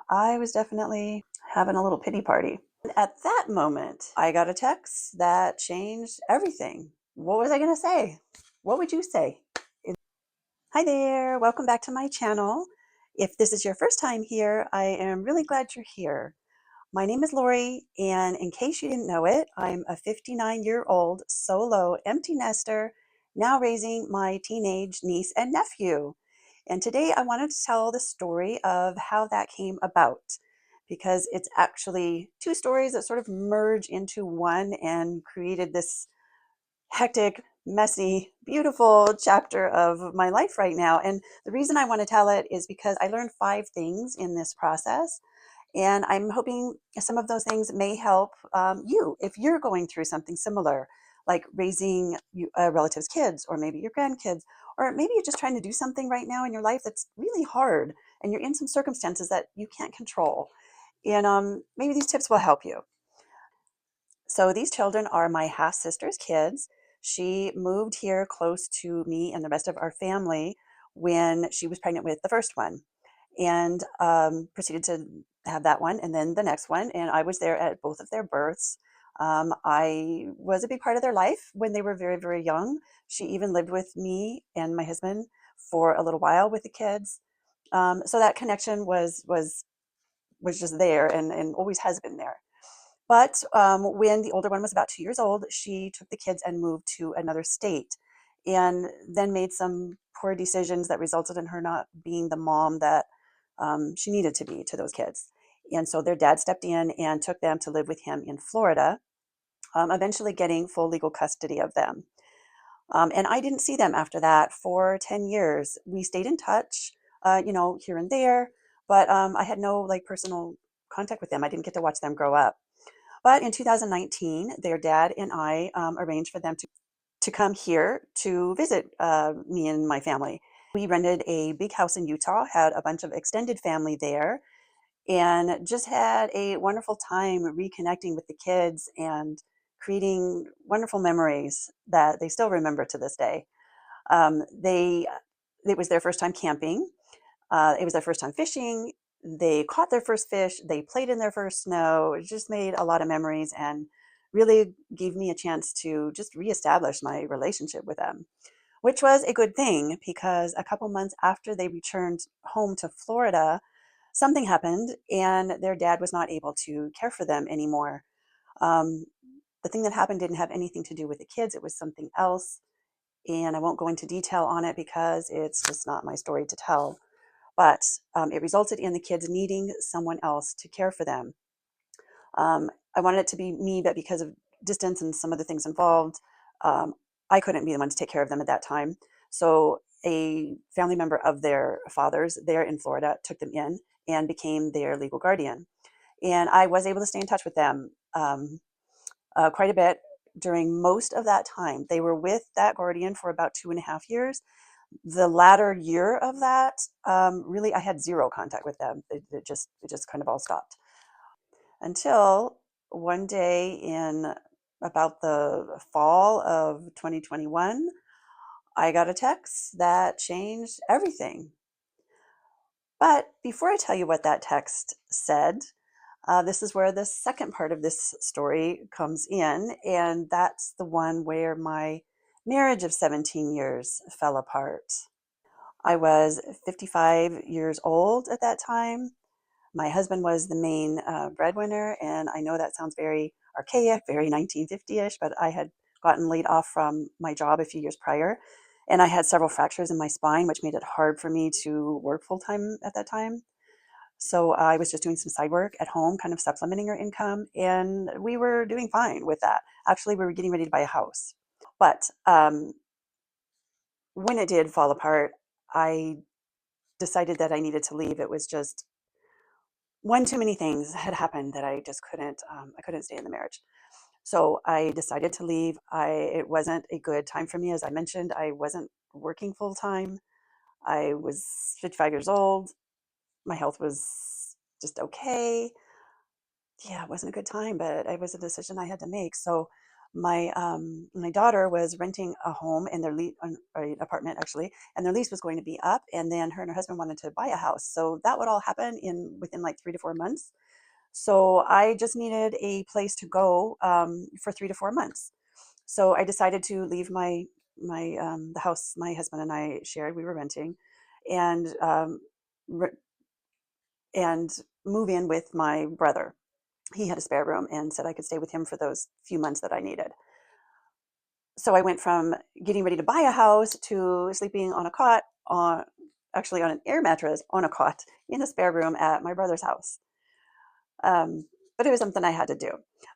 I was definitely having a little pity party. At that moment, I got a text that changed everything. What was I going to say? What would you say? Hi there, welcome back to my channel. If this is your first time here, I am really glad you're here. My name is Lori, and in case you didn't know it, I'm a 59-year-old solo empty nester, now raising my teenage niece and nephew. And today I wanted to tell the story of how that came about, because it's actually two stories that sort of merge into one and created this hectic, messy, beautiful chapter of my life right now. And the reason I want to tell it is because I learned 5 things in this process. And I'm hoping some of those things may help you if you're going through something similar, like raising a relative's kids, or maybe your grandkids, or maybe you're just trying to do something right now in your life that's really hard and you're in some circumstances that you can't control. And maybe these tips will help you. So these children are my half sister's kids. She moved here close to me and the rest of our family when she was pregnant with the first one, and proceeded to have that one and then the next one. And I was there at both of their births. I was a big part of their life when they were very, very young. She even lived with me and my husband for a little while with the kids. So that connection was just there, and always has been there. But when the older one was about 2 years old, she took the kids and moved to another state, and then made some poor decisions that resulted in her not being the mom that she needed to be to those kids. And so their dad stepped in and took them to live with him in Florida, eventually getting full legal custody of them. And I didn't see them after that for 10 years. We stayed in touch, here and there, but I had no like personal contact with them. I didn't get to watch them grow up. But in 2019, their dad and I arranged for them to come here to visit me and my family. We rented a big house in Utah, had a bunch of extended family there, and just had a wonderful time reconnecting with the kids and creating wonderful memories that they still remember to this day. They It was their first time camping. It was their first time fishing. They caught their first fish. They played in their first snow. It just made a lot of memories and really gave me a chance to just reestablish my relationship with them, which was a good thing because a couple months after they returned home to Florida, something happened and their dad was not able to care for them anymore. Um, the thing that happened didn't have anything to do with the kids, it was something else. And I won't go into detail on it because it's just not my story to tell. But it resulted in the kids needing someone else to care for them. I wanted it to be me, but because of distance and some of the things involved, um, I couldn't be the one to take care of them at that time. So a family member of their father's there in Florida took them in and became their legal guardian. And I was able to stay in touch with them quite a bit during most of that time. They were with that guardian for about 2.5 years. The latter year of that, really, I had zero contact with them. It just kind of all stopped until one day in about the fall of 2021, I got a text that changed everything. But before I tell you what that text said, this is where the second part of this story comes in, and that's the one where my marriage of 17 years fell apart. I was 55 years old at that time. My husband was the main breadwinner, and I know that sounds very archaic, very 1950-ish, but I had gotten laid off from my job a few years prior, and I had several fractures in my spine, which made it hard for me to work full time at that time. So I was just doing some side work at home, kind of supplementing our income, and we were doing fine with that. Actually, we were getting ready to buy a house. But when it did fall apart, I decided that I needed to leave. It was just one too many things had happened that I couldn't stay in the marriage. So I decided to leave. It wasn't a good time for me. As I mentioned, I wasn't working full time. I was 55 years old. My health was just okay. Yeah, it wasn't a good time, but it was a decision I had to make. So My daughter was renting a home and their lease, or an apartment actually, and their lease was going to be up, and then her and her husband wanted to buy a house. So that would all happen in within like 3 to 4 months. So I just needed a place to go for 3 to 4 months. So I decided to leave the house my husband and I shared. We were renting, and re- and move in with my brother. He had a spare room and said I could stay with him for those few months that I needed. So I went from getting ready to buy a house to sleeping on a cot, actually on an air mattress on a cot in a spare room at my brother's house. But it was something I had to do.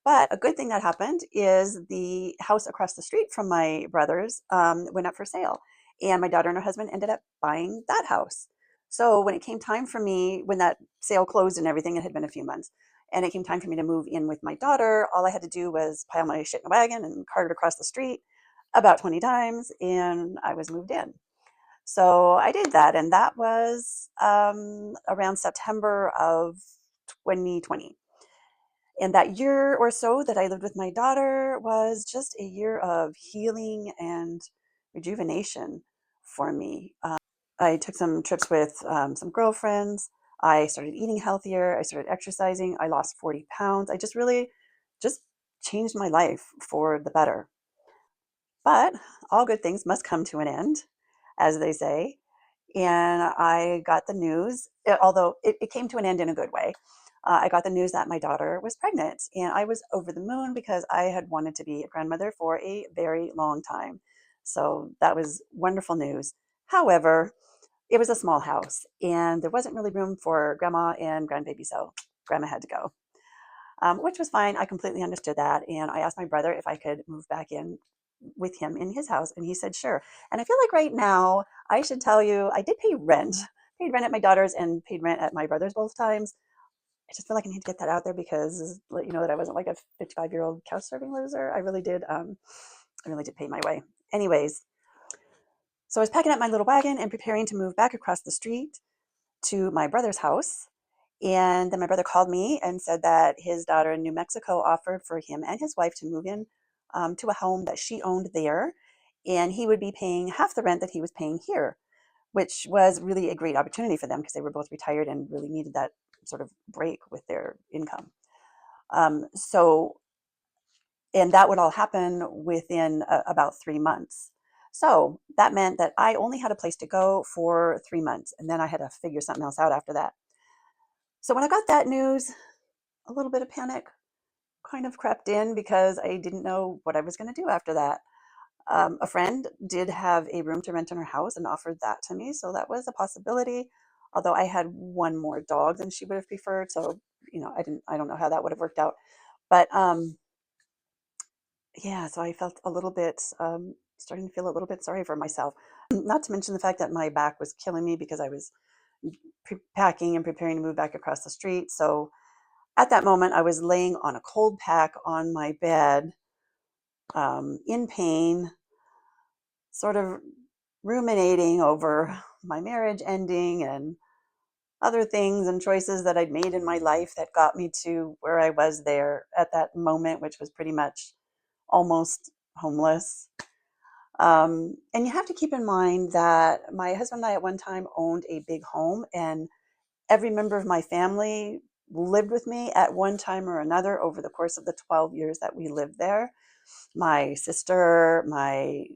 But a good thing that happened is the house across the street from my brother's went up for sale, and my daughter and her husband ended up buying that house. So when it came time for me, when that sale closed and everything, it had been a few months, and it came time for me to move in with my daughter, all I had to do was pile my shit in a wagon and cart it across the street about 20 times, and I was moved in. So I did that, and that was around September of 2020. And that year or so that I lived with my daughter was just a year of healing and rejuvenation for me. I took some trips with some girlfriends. I started eating healthier. I started exercising. I lost 40 pounds. I just really just changed my life for the better. But all good things must come to an end, as they say. And I got the news, although it came to an end in a good way. I got the news that my daughter was pregnant, and I was over the moon because I had wanted to be a grandmother for a very long time. So that was wonderful news. However, it was a small house, and there wasn't really room for grandma and grandbaby, so grandma had to go, which was fine. I completely understood that. And I asked my brother if I could move back in with him in his house, and he said sure. And I feel like right now I should tell you I did pay rent. Paid rent at my daughter's and paid rent at my brother's both times. I just feel like I need to get that out there because let you know that I wasn't like a 55-year-old couch surfing loser. I really did pay my way. Anyways, so I was packing up my little wagon and preparing to move back across the street to my brother's house. And then my brother called me and said that his daughter in New Mexico offered for him and his wife to move in to a home that she owned there. And he would be paying half the rent that he was paying here, which was really a great opportunity for them because they were both retired and really needed that sort of break with their income. So, and that would all happen within about 3 months. So that meant that I only had a place to go for 3 months, and then I had to figure something else out after that. So when I got that news, a little bit of panic kind of crept in because I didn't know what I was going to do after that. A friend did have a room to rent in her house and offered that to me, so that was a possibility. Although I had one more dog than she would have preferred, so I don't know how that would have worked out. But yeah, so I felt a little bit starting to feel a little bit sorry for myself. Not to mention the fact that my back was killing me because I was packing and preparing to move back across the street. So at that moment, I was laying on a cold pack on my bed, in pain, sort of ruminating over my marriage ending and other things and choices that I'd made in my life that got me to where I was there at that moment, which was pretty much almost homeless. And you have to keep in mind that my husband and I at one time owned a big home, and every member of my family lived with me at one time or another over the course of the 12 years that we lived there. My sister, my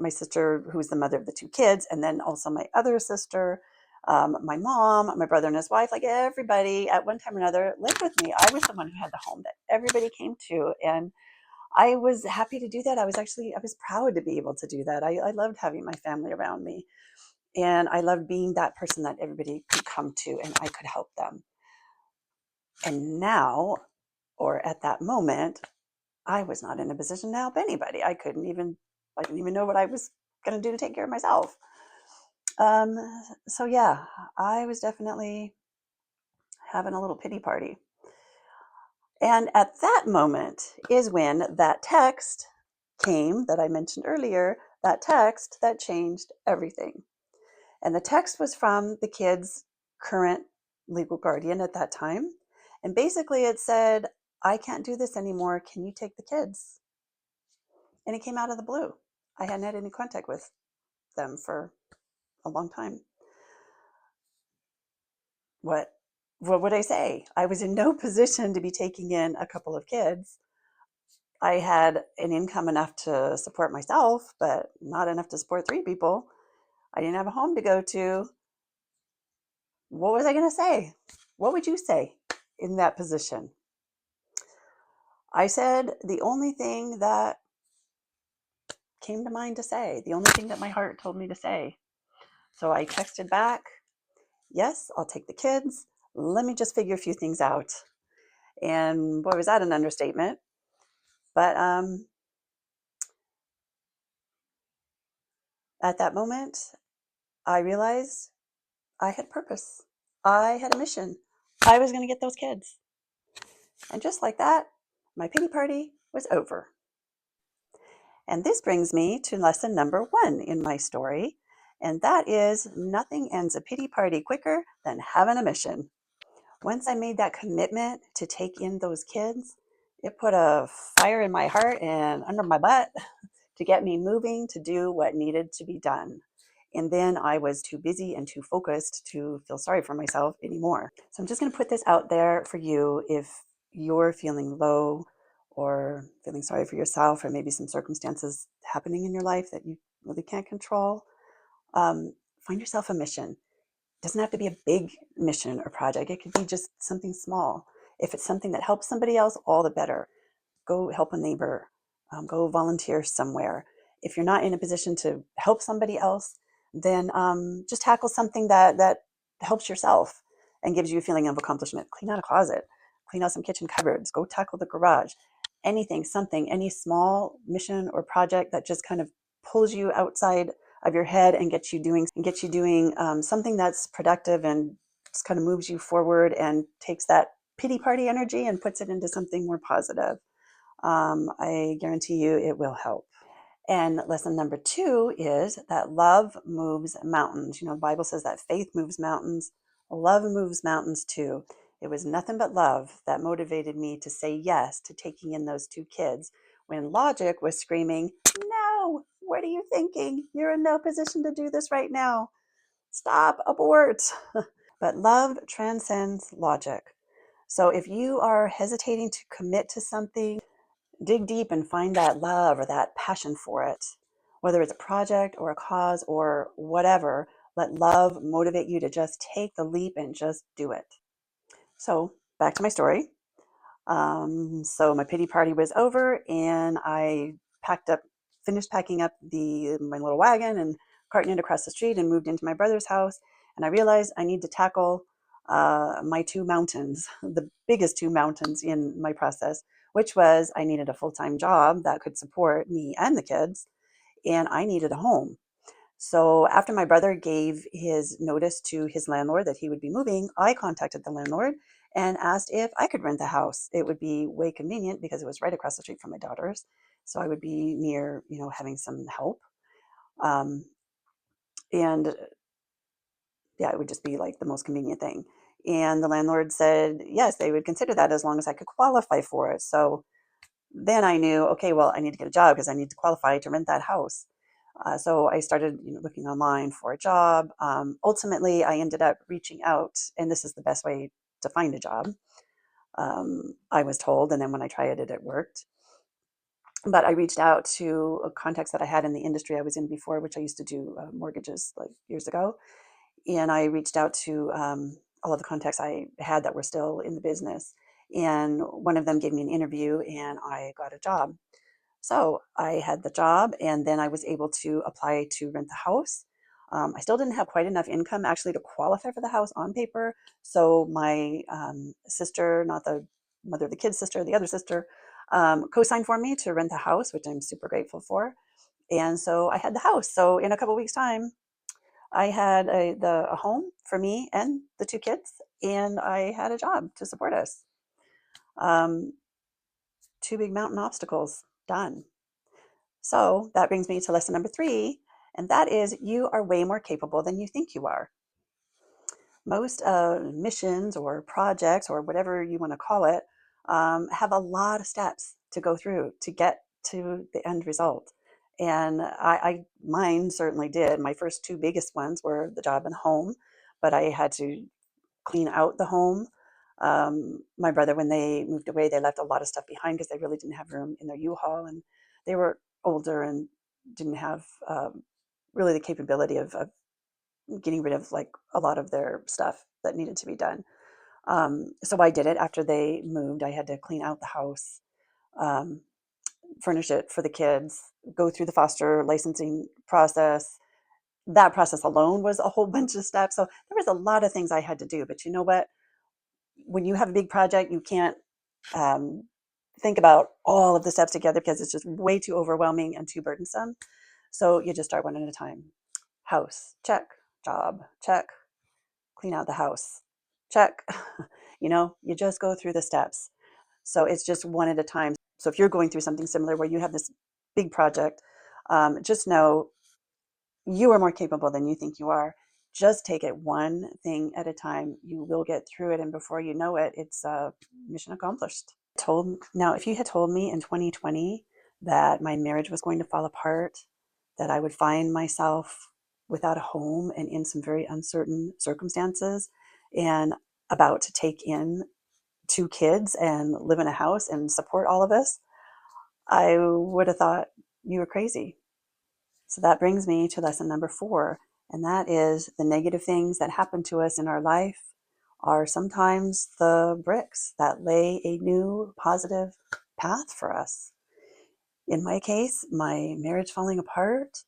sister, who's the mother of the two kids, and then also my other sister, my mom, my brother and his wife, like everybody at one time or another lived with me. I was the one who had the home that everybody came to, and I was happy to do that. I was proud to be able to do that. I loved having my family around me, and I loved being that person that everybody could come to and I could help them. And now, or at that moment, I was not in a position to help anybody. I didn't even know what I was going to do to take care of myself. So yeah, I was definitely having a little pity party. And at that moment is when that text came that I mentioned earlier, that text that changed everything. And the text was from the kid's current legal guardian at that time. And basically it said, I can't do this anymore. Can you take the kids? and it came out of the blue. I hadn't had any contact with them for a long time. What would I say? I was in no position to be taking in a couple of kids. I had an income enough to support myself, but not enough to support 3 people. I didn't have a home to go to. What was I going to say? What would you say in that position? I said the only thing that came to mind to say, the only thing that my heart told me to say. So I texted back, yes, I'll take the kids. Let me just figure a few things out. And boy, was that an understatement. But at that moment, I realized I had purpose. I had a mission. I was going to get those kids. And just like that, my pity party was over. And this brings me to lesson number 1 in my story. And that is nothing ends a pity party quicker than having a mission. Once I made that commitment to take in those kids, it put a fire in my heart and under my butt to get me moving to do what needed to be done. And then I was too busy and too focused to feel sorry for myself anymore. So I'm just going to put this out there for you if you're feeling low or feeling sorry for yourself, or maybe some circumstances happening in your life that you really can't control. Find yourself a mission. It doesn't have to be a big mission or project. It could be just something small. If it's something that helps somebody else, all the better. Go help a neighbor, go volunteer somewhere. If you're not in a position to help somebody else, then just tackle something that helps yourself and gives you a feeling of accomplishment. Clean out a closet, clean out some kitchen cupboards, go tackle the garage. Anything, something, any small mission or project that just kind of pulls you outside of your head and gets you doing something that's productive and just kind of moves you forward and takes that pity party energy and puts it into something more positive. I guarantee you it will help. And lesson number 2 is that love moves mountains. You know, the Bible says that faith moves mountains. Love moves mountains too. It was nothing but love that motivated me to say yes to taking in those 2 kids when logic was screaming, no, what are you thinking? You're in no position to do this right now. Stop, abort. But love transcends logic. So if you are hesitating to commit to something, dig deep and find that love or that passion for it, whether it's a project or a cause or whatever. Let love motivate you to just take the leap and just do it. So back to my story. So my pity party was over, and I finished packing up my little wagon and carting it across the street and moved into my brother's house. And I realized I need to tackle my 2 mountains, the biggest 2 mountains in my process, which was I needed a full-time job that could support me and the kids, and I needed a home. So after my brother gave his notice to his landlord that he would be moving, I contacted the landlord and asked if I could rent the house. It would be way convenient because it was right across the street from my daughter's. So I would be near, having some help. Um, and yeah, it would just be like the most convenient thing. And the landlord said, yes, they would consider that as long as I could qualify for it. So then I knew, okay, well, I need to get a job because I need to qualify to rent that house. So I started looking online for a job. Ultimately, I ended up reaching out, and this is the best way to find a job, I was told. And then when I tried it, it worked. But I reached out to contacts that I had in the industry I was in before, which I used to do mortgages like years ago. And I reached out to all of the contacts I had that were still in the business. And one of them gave me an interview, and I got a job. So I had the job, and then I was able to apply to rent the house. I still didn't have quite enough income actually to qualify for the house on paper. So my sister, not the mother of the kid's sister, the other sister, co-signed for me to rent the house, which I'm super grateful for. And so I had the house. So in a couple weeks' time, I had a home for me and the 2 kids, and I had a job to support us. 2 big mountain obstacles done. So that brings me to lesson number 3, and that is you are way more capable than you think you are. Most missions or projects or whatever you want to call it have a lot of steps to go through to get to the end result. And mine certainly did. My first two biggest ones were the job and home, but I had to clean out the home. My brother, when they moved away, they left a lot of stuff behind because they really didn't have room in their U-Haul, and they were older and didn't have really the capability of getting rid of like a lot of their stuff that needed to be done. So I did it after they moved. I had to clean out the house, um, furnish it for the kids, go through the foster licensing process. That process alone was a whole bunch of steps. So there was a lot of things I had to do. But you know what? When you have a big project, you can't um, think about all of the steps together because it's just way too overwhelming and too burdensome. So you just start one at a time. House, check. Job, check. Clean out the house, check. You just go through the steps. So it's just one at a time. So if you're going through something similar where you have this big project, just know you are more capable than you think you are. Just take it one thing at a time. You will get through it, and before you know it, it's mission accomplished. Now, if you had told me in 2020 that my marriage was going to fall apart, that I would find myself without a home and in some very uncertain circumstances, and about to take in two kids and live in a house and support all of us, I would have thought you were crazy. So that brings me to lesson number 4, and that is the negative things that happen to us in our life are sometimes the bricks that lay a new positive path for us. In my case, my marriage falling apart,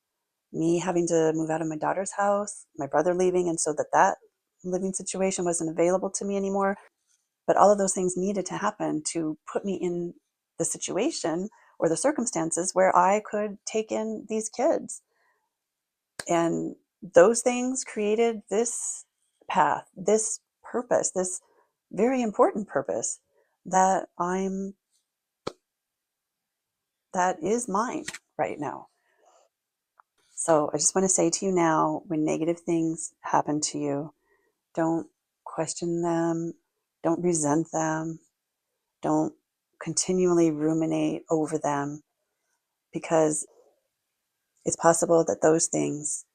me having to move out of my daughter's house, my brother leaving, and so that living situation wasn't available to me anymore. But all of those things needed to happen to put me in the situation or the circumstances where I could take in these kids. And those things created this path, this purpose, this very important purpose that that is mine right now. So I just want to say to you now, when negative things happen to you, don't question them, don't resent them, don't continually ruminate over them, because it's possible that those things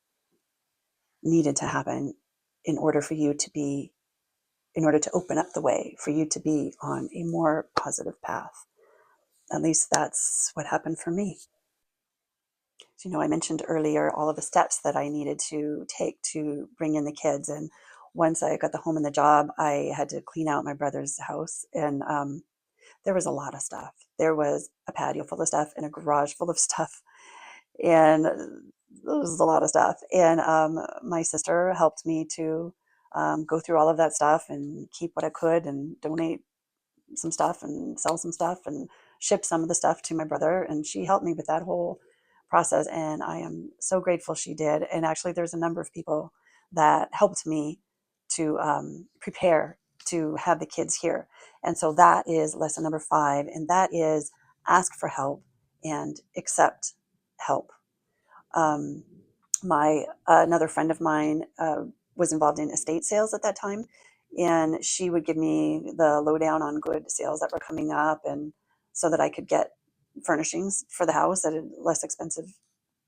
needed to happen in order for you to be in order to open up the way for you to be on a more positive path. At least that's what happened for me. So, I mentioned earlier all of the steps that I needed to take to bring in the kids. And once I got the home and the job, I had to clean out my brother's house. And there was a lot of stuff. There was a patio full of stuff and a garage full of stuff. And there was a lot of stuff. And my sister helped me to go through all of that stuff and keep what I could and donate some stuff and sell some stuff and ship some of the stuff to my brother. And she helped me with that whole process. And I am so grateful she did. And actually, there's a number of people that helped me to prepare to have the kids here. And so that is lesson number 5. And that is ask for help and accept help. My Another friend of mine was involved in estate sales at that time, and she would give me the lowdown on good sales that were coming up, and so that I could get furnishings for the house at a less expensive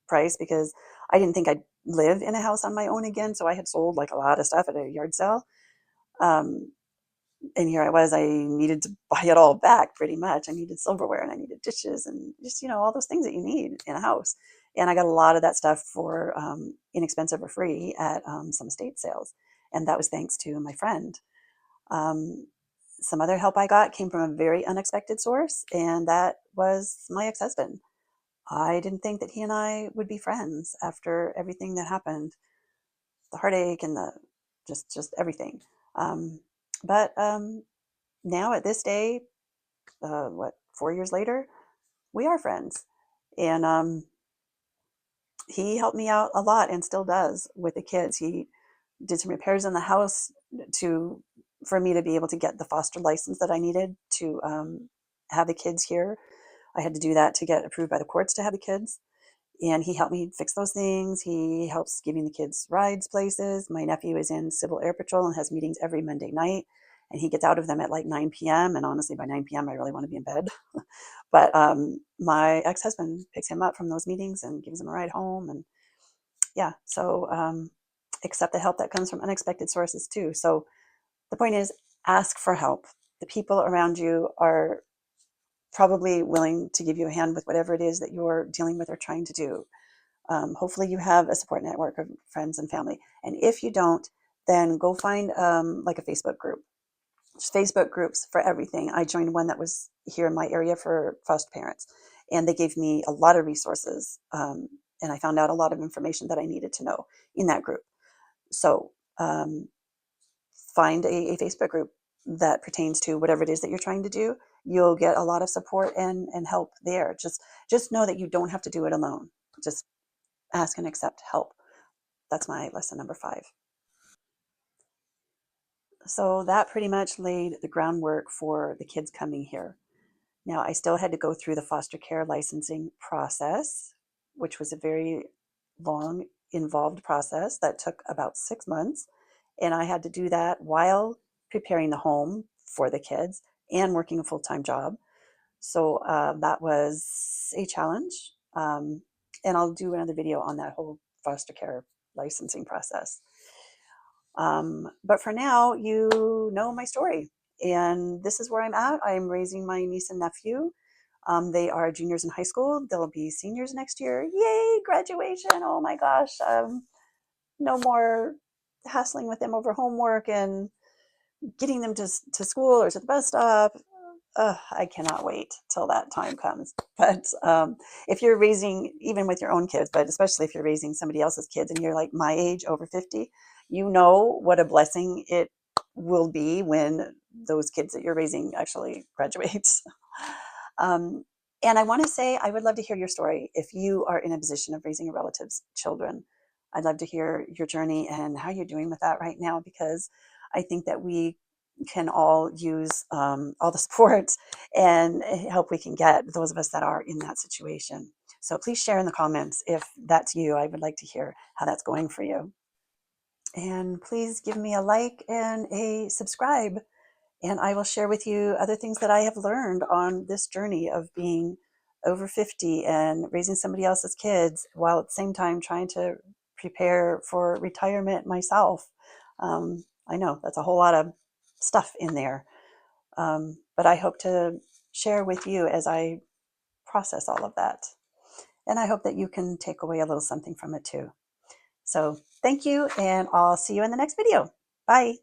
price, because I didn't think I'd live in a house on my own again. So I had sold like a lot of stuff at a yard sale. Um, and here I was, I needed to buy it all back pretty much. I needed silverware and I needed dishes and just, all those things that you need in a house. And I got a lot of that stuff for inexpensive or free at some estate sales. And that was thanks to my friend. Um, some other help I got came from a very unexpected source, and that was my ex husband. I didn't think that he and I would be friends after everything that happened, the heartache and the just everything. Um, but now at this day, 4 years later, we are friends. And he helped me out a lot and still does with the kids. He did some repairs in the house to for me to be able to get the foster license that I needed to have the kids here. I had to do that to get approved by the courts to have the kids. And he helped me fix those things. He helps giving the kids rides places. My nephew is in Civil Air Patrol and has meetings every Monday night. And he gets out of them at like 9 p.m. And honestly, by 9 p.m., I really want to be in bed. But my ex-husband picks him up from those meetings and gives him a ride home. And yeah, so accept the help that comes from unexpected sources too. So the point is, ask for help. The people around you are probably willing to give you a hand with whatever it is that you're dealing with or trying to do. Hopefully you have a support network of friends and family. And if you don't, then go find like a Facebook group. There's Facebook groups for everything. I joined one that was here in my area for foster parents, and they gave me a lot of resources. And I found out a lot of information that I needed to know in that group. So find a Facebook group that pertains to whatever it is that you're trying to do. You'll get a lot of support and help there. Just know that you don't have to do it alone. Just ask and accept help. That's my lesson number 5. So that pretty much laid the groundwork for the kids coming here. Now, I still had to go through the foster care licensing process, which was a very long, involved process that took about 6 months. And I had to do that while preparing the home for the kids and working a full-time job. So that was a challenge. And I'll do another video on that whole foster care licensing process. But for now, you know my story. And this is where I'm at. I'm raising my niece and nephew. They are juniors in high school. They'll be seniors next year. Yay, graduation. Oh my gosh. No more hassling with them over homework and getting them to school or to the bus stop. I cannot wait till that time comes. But if you're raising, even with your own kids, but especially if you're raising somebody else's kids and you're like my age, over 50, you know what a blessing it will be when those kids that you're raising actually graduates. Um, and I want to say, I would love to hear your story if you are in a position of raising a relative's children. I'd love to hear your journey and how you're doing with that right now, because I think that we can all use all the support and help we can get, those of us that are in that situation. So please share in the comments if that's you. I would like to hear how that's going for you. And please give me a like and a subscribe, and I will share with you other things that I have learned on this journey of being over 50 and raising somebody else's kids while at the same time trying to prepare for retirement myself. I know that's a whole lot of stuff in there, but I hope to share with you as I process all of that. And I hope that you can take away a little something from it too. So thank you, and I'll see you in the next video. Bye.